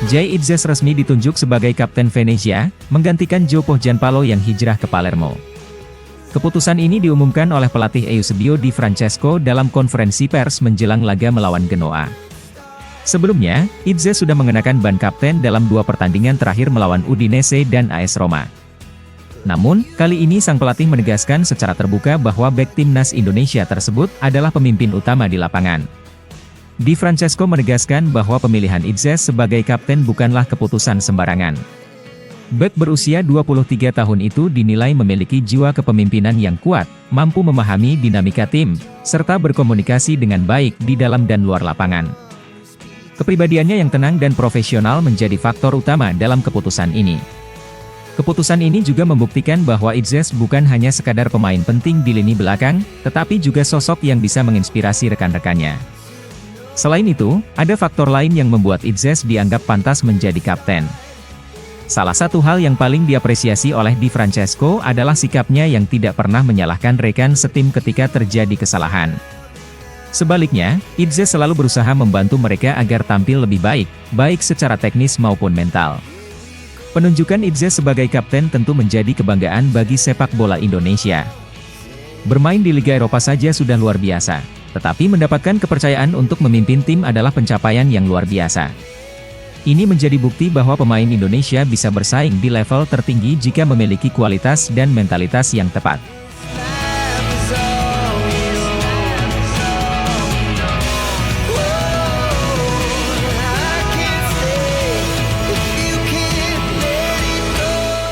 Jay Itzes resmi ditunjuk sebagai Kapten Venezia, menggantikan João Gianpaolo yang hijrah ke Palermo. Keputusan ini diumumkan oleh pelatih Eusebio Di Francesco dalam konferensi pers menjelang laga melawan Genoa. Sebelumnya, Itzes sudah mengenakan ban kapten dalam 2 pertandingan terakhir melawan Udinese dan AS Roma. Namun, kali ini sang pelatih menegaskan secara terbuka bahwa bek timnas Indonesia tersebut adalah pemimpin utama di lapangan. Di Francesco menegaskan bahwa pemilihan Itzes sebagai kapten bukanlah keputusan sembarangan. Bek berusia 23 tahun itu dinilai memiliki jiwa kepemimpinan yang kuat, mampu memahami dinamika tim, serta berkomunikasi dengan baik di dalam dan luar lapangan. Kepribadiannya yang tenang dan profesional menjadi faktor utama dalam keputusan ini. Keputusan ini juga membuktikan bahwa Itzes bukan hanya sekadar pemain penting di lini belakang, tetapi juga sosok yang bisa menginspirasi rekan-rekannya. Selain itu, ada faktor lain yang membuat Itzes dianggap pantas menjadi kapten. Salah satu hal yang paling diapresiasi oleh Di Francesco adalah sikapnya yang tidak pernah menyalahkan rekan setim ketika terjadi kesalahan. Sebaliknya, Itzes selalu berusaha membantu mereka agar tampil lebih baik, baik secara teknis maupun mental. Penunjukan Itzes sebagai kapten tentu menjadi kebanggaan bagi sepak bola Indonesia. Bermain di Liga Eropa saja sudah luar biasa, tetapi mendapatkan kepercayaan untuk memimpin tim adalah pencapaian yang luar biasa. Ini menjadi bukti bahwa pemain Indonesia bisa bersaing di level tertinggi jika memiliki kualitas dan mentalitas yang tepat.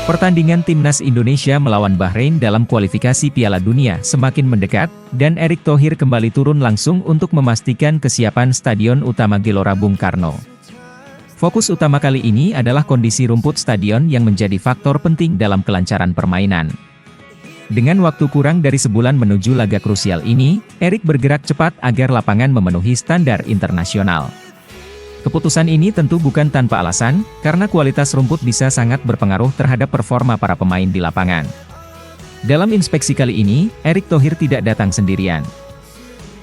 Pertandingan timnas Indonesia melawan Bahrain dalam kualifikasi Piala Dunia semakin mendekat, dan Erick Thohir kembali turun langsung untuk memastikan kesiapan Stadion Utama Gelora Bung Karno. Fokus utama kali ini adalah kondisi rumput stadion yang menjadi faktor penting dalam kelancaran permainan. Dengan waktu kurang dari sebulan menuju laga krusial ini, Erick bergerak cepat agar lapangan memenuhi standar internasional. Keputusan ini tentu bukan tanpa alasan, karena kualitas rumput bisa sangat berpengaruh terhadap performa para pemain di lapangan. Dalam inspeksi kali ini, Erick Thohir tidak datang sendirian.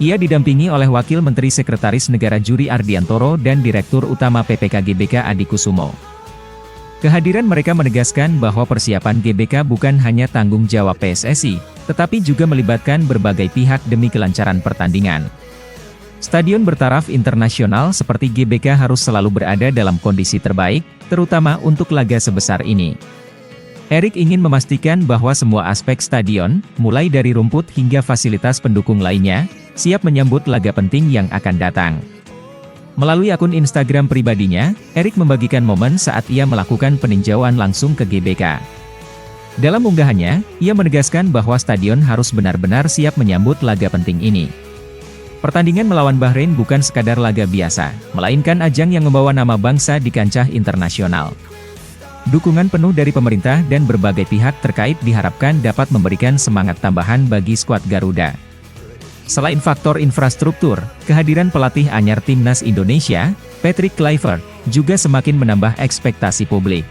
Ia didampingi oleh Wakil Menteri Sekretaris Negara Juri Ardiantoro dan Direktur Utama PPK GBK Adi Kusumo. Kehadiran mereka menegaskan bahwa persiapan GBK bukan hanya tanggung jawab PSSI, tetapi juga melibatkan berbagai pihak demi kelancaran pertandingan. Stadion bertaraf internasional seperti GBK harus selalu berada dalam kondisi terbaik, terutama untuk laga sebesar ini. Erick ingin memastikan bahwa semua aspek stadion, mulai dari rumput hingga fasilitas pendukung lainnya, siap menyambut laga penting yang akan datang. Melalui akun Instagram pribadinya, Erick membagikan momen saat ia melakukan peninjauan langsung ke GBK. Dalam unggahannya, ia menegaskan bahwa stadion harus benar-benar siap menyambut laga penting ini. Pertandingan melawan Bahrain bukan sekadar laga biasa, melainkan ajang yang membawa nama bangsa di kancah internasional. Dukungan penuh dari pemerintah dan berbagai pihak terkait diharapkan dapat memberikan semangat tambahan bagi skuad Garuda. Selain faktor infrastruktur, kehadiran pelatih anyar timnas Indonesia, Patrick Kluivert, juga semakin menambah ekspektasi publik.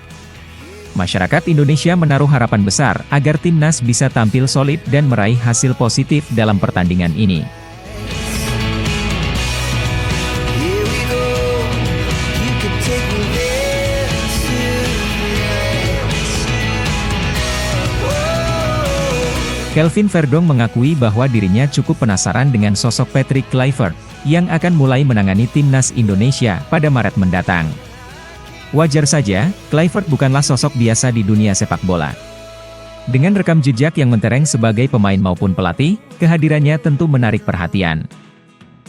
Masyarakat Indonesia menaruh harapan besar agar timnas bisa tampil solid dan meraih hasil positif dalam pertandingan ini. Kelvin Verdong mengakui bahwa dirinya cukup penasaran dengan sosok Patrick Kluivert, yang akan mulai menangani timnas Indonesia pada Maret mendatang. Wajar saja, Kluivert bukanlah sosok biasa di dunia sepak bola. Dengan rekam jejak yang mentereng sebagai pemain maupun pelatih, kehadirannya tentu menarik perhatian.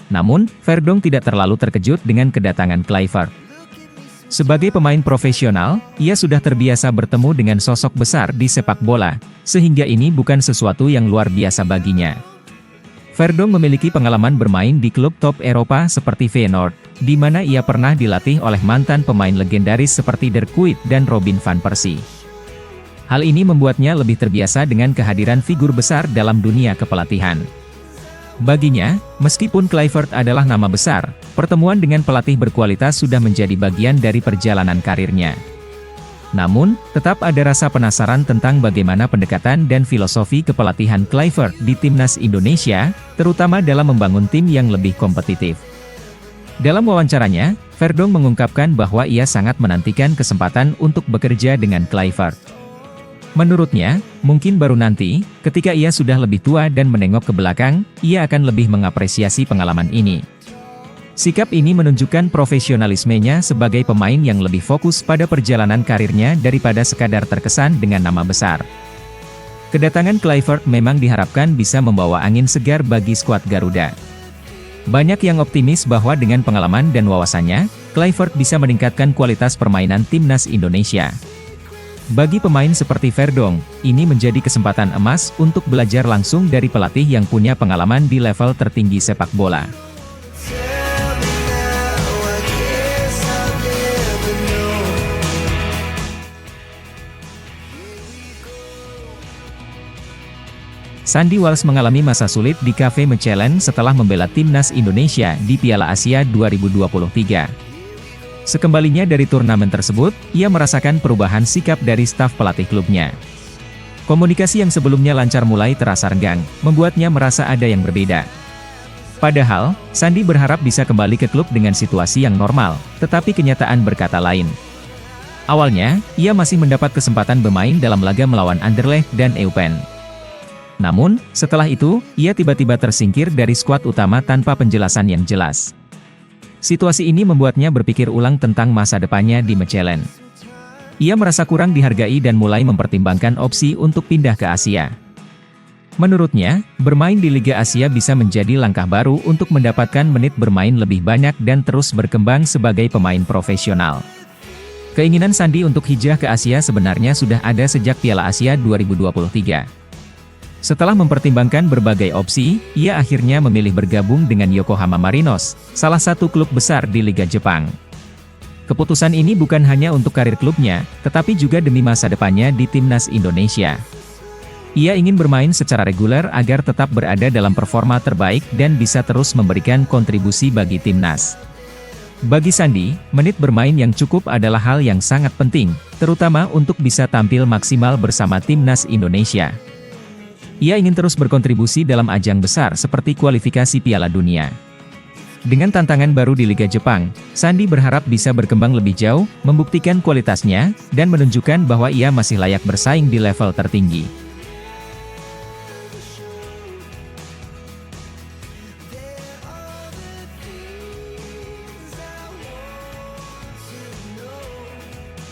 Namun, Verdong tidak terlalu terkejut dengan kedatangan Kluivert. Sebagai pemain profesional, ia sudah terbiasa bertemu dengan sosok besar di sepak bola, sehingga ini bukan sesuatu yang luar biasa baginya. Verdong memiliki pengalaman bermain di klub top Eropa seperti Feyenoord, di mana ia pernah dilatih oleh mantan pemain legendaris seperti Dirk Kuyt dan Robin van Persie. Hal ini membuatnya lebih terbiasa dengan kehadiran figur besar dalam dunia kepelatihan. Baginya, meskipun Kluivert adalah nama besar, pertemuan dengan pelatih berkualitas sudah menjadi bagian dari perjalanan karirnya. Namun, tetap ada rasa penasaran tentang bagaimana pendekatan dan filosofi kepelatihan Kluivert di timnas Indonesia, terutama dalam membangun tim yang lebih kompetitif. Dalam wawancaranya, Verdonk mengungkapkan bahwa ia sangat menantikan kesempatan untuk bekerja dengan Kluivert. Menurutnya, mungkin baru nanti, ketika ia sudah lebih tua dan menengok ke belakang, ia akan lebih mengapresiasi pengalaman ini. Sikap ini menunjukkan profesionalismenya sebagai pemain yang lebih fokus pada perjalanan karirnya daripada sekadar terkesan dengan nama besar. Kedatangan Kluivert memang diharapkan bisa membawa angin segar bagi skuad Garuda. Banyak yang optimis bahwa dengan pengalaman dan wawasannya, Kluivert bisa meningkatkan kualitas permainan timnas Indonesia. Bagi pemain seperti Verdonk, ini menjadi kesempatan emas untuk belajar langsung dari pelatih yang punya pengalaman di level tertinggi sepak bola. Sandy Walsh mengalami masa sulit di Cafe Mechelen setelah membela timnas Indonesia di Piala Asia 2023. Sekembalinya dari turnamen tersebut, ia merasakan perubahan sikap dari staf pelatih klubnya. Komunikasi yang sebelumnya lancar mulai terasa renggang, membuatnya merasa ada yang berbeda. Padahal, Sandy berharap bisa kembali ke klub dengan situasi yang normal, tetapi kenyataan berkata lain. Awalnya, ia masih mendapat kesempatan bermain dalam laga melawan Anderlecht dan Eupen. Namun, setelah itu, ia tiba-tiba tersingkir dari skuad utama tanpa penjelasan yang jelas. Situasi ini membuatnya berpikir ulang tentang masa depannya di Mechelen. Ia merasa kurang dihargai dan mulai mempertimbangkan opsi untuk pindah ke Asia. Menurutnya, bermain di Liga Asia bisa menjadi langkah baru untuk mendapatkan menit bermain lebih banyak dan terus berkembang sebagai pemain profesional. Keinginan Sandy untuk hijrah ke Asia sebenarnya sudah ada sejak Piala Asia 2023. Setelah mempertimbangkan berbagai opsi, ia akhirnya memilih bergabung dengan Yokohama Marinos, salah satu klub besar di Liga Jepang. Keputusan ini bukan hanya untuk karir klubnya, tetapi juga demi masa depannya di timnas Indonesia. Ia ingin bermain secara reguler agar tetap berada dalam performa terbaik dan bisa terus memberikan kontribusi bagi timnas. Bagi Sandy, menit bermain yang cukup adalah hal yang sangat penting, terutama untuk bisa tampil maksimal bersama timnas Indonesia. Ia ingin terus berkontribusi dalam ajang besar seperti kualifikasi Piala Dunia. Dengan tantangan baru di Liga Jepang, Sandy berharap bisa berkembang lebih jauh, membuktikan kualitasnya, dan menunjukkan bahwa ia masih layak bersaing di level tertinggi.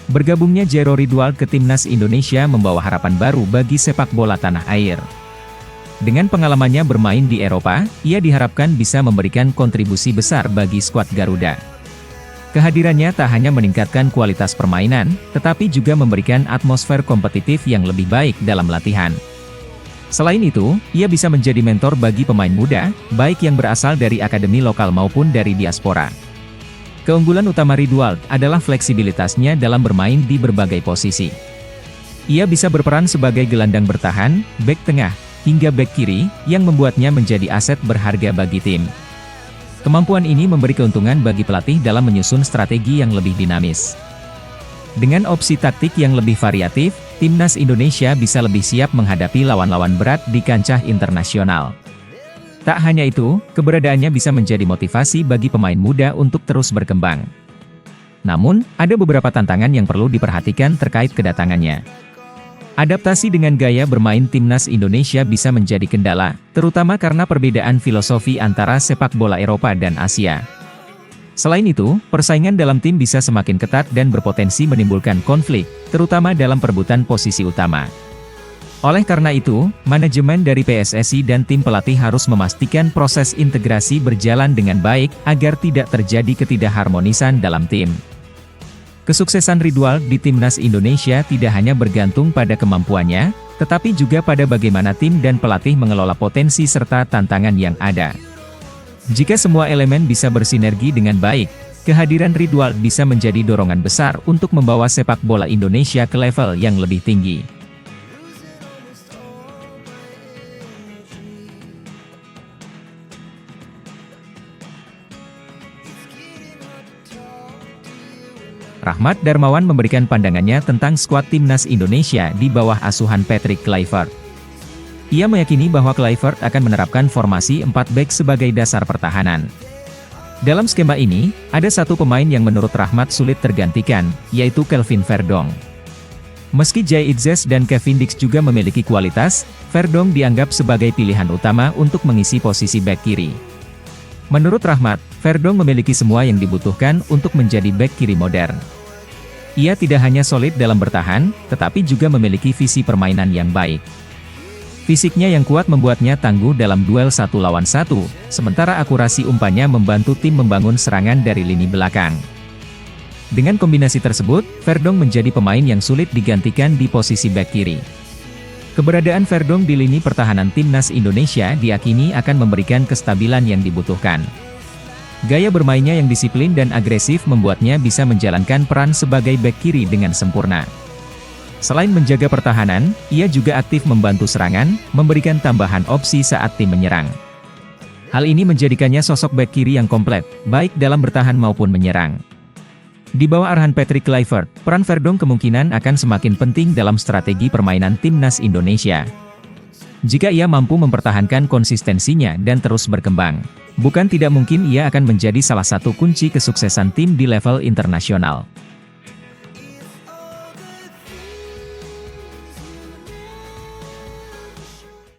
Bergabungnya Jero Ridwald ke timnas Indonesia membawa harapan baru bagi sepak bola tanah air. Dengan pengalamannya bermain di Eropa, ia diharapkan bisa memberikan kontribusi besar bagi skuad Garuda. Kehadirannya tak hanya meningkatkan kualitas permainan, tetapi juga memberikan atmosfer kompetitif yang lebih baik dalam latihan. Selain itu, ia bisa menjadi mentor bagi pemain muda, baik yang berasal dari akademi lokal maupun dari diaspora. Keunggulan utama Ridwald adalah fleksibilitasnya dalam bermain di berbagai posisi. Ia bisa berperan sebagai gelandang bertahan, bek tengah, hingga bek kiri, yang membuatnya menjadi aset berharga bagi tim. Kemampuan ini memberi keuntungan bagi pelatih dalam menyusun strategi yang lebih dinamis. Dengan opsi taktik yang lebih variatif, timnas Indonesia bisa lebih siap menghadapi lawan-lawan berat di kancah internasional. Tak hanya itu, keberadaannya bisa menjadi motivasi bagi pemain muda untuk terus berkembang. Namun, ada beberapa tantangan yang perlu diperhatikan terkait kedatangannya. Adaptasi dengan gaya bermain timnas Indonesia bisa menjadi kendala, terutama karena perbedaan filosofi antara sepak bola Eropa dan Asia. Selain itu, persaingan dalam tim bisa semakin ketat dan berpotensi menimbulkan konflik, terutama dalam perebutan posisi utama. Oleh karena itu, manajemen dari PSSI dan tim pelatih harus memastikan proses integrasi berjalan dengan baik, agar tidak terjadi ketidakharmonisan dalam tim. Kesuksesan Ridwald di timnas Indonesia tidak hanya bergantung pada kemampuannya, tetapi juga pada bagaimana tim dan pelatih mengelola potensi serta tantangan yang ada. Jika semua elemen bisa bersinergi dengan baik, kehadiran Ridwald bisa menjadi dorongan besar untuk membawa sepak bola Indonesia ke level yang lebih tinggi. Rahmat Darmawan memberikan pandangannya tentang skuad timnas Indonesia di bawah asuhan Patrick Kluivert. Ia meyakini bahwa Kluivert akan menerapkan formasi 4 bek sebagai dasar pertahanan. Dalam skema ini, ada satu pemain yang menurut Rahmat sulit tergantikan, yaitu Kelvin Verdong. Meski Jay Itzes dan Kevin Dix juga memiliki kualitas, Verdong dianggap sebagai pilihan utama untuk mengisi posisi bek kiri. Menurut Rahmat, Verdong memiliki semua yang dibutuhkan untuk menjadi bek kiri modern. Ia tidak hanya solid dalam bertahan, tetapi juga memiliki visi permainan yang baik. Fisiknya yang kuat membuatnya tangguh dalam duel 1 lawan 1, sementara akurasi umpannya membantu tim membangun serangan dari lini belakang. Dengan kombinasi tersebut, Verdong menjadi pemain yang sulit digantikan di posisi bek kiri. Keberadaan Verdong di lini pertahanan timnas Indonesia diyakini akan memberikan kestabilan yang dibutuhkan. Gaya bermainnya yang disiplin dan agresif membuatnya bisa menjalankan peran sebagai bek kiri dengan sempurna. Selain menjaga pertahanan, ia juga aktif membantu serangan, memberikan tambahan opsi saat tim menyerang. Hal ini menjadikannya sosok bek kiri yang komplit, baik dalam bertahan maupun menyerang. Di bawah arahan Patrick Kluivert, peran Verdong kemungkinan akan semakin penting dalam strategi permainan timnas Indonesia. Jika ia mampu mempertahankan konsistensinya dan terus berkembang, bukan tidak mungkin ia akan menjadi salah satu kunci kesuksesan tim di level internasional.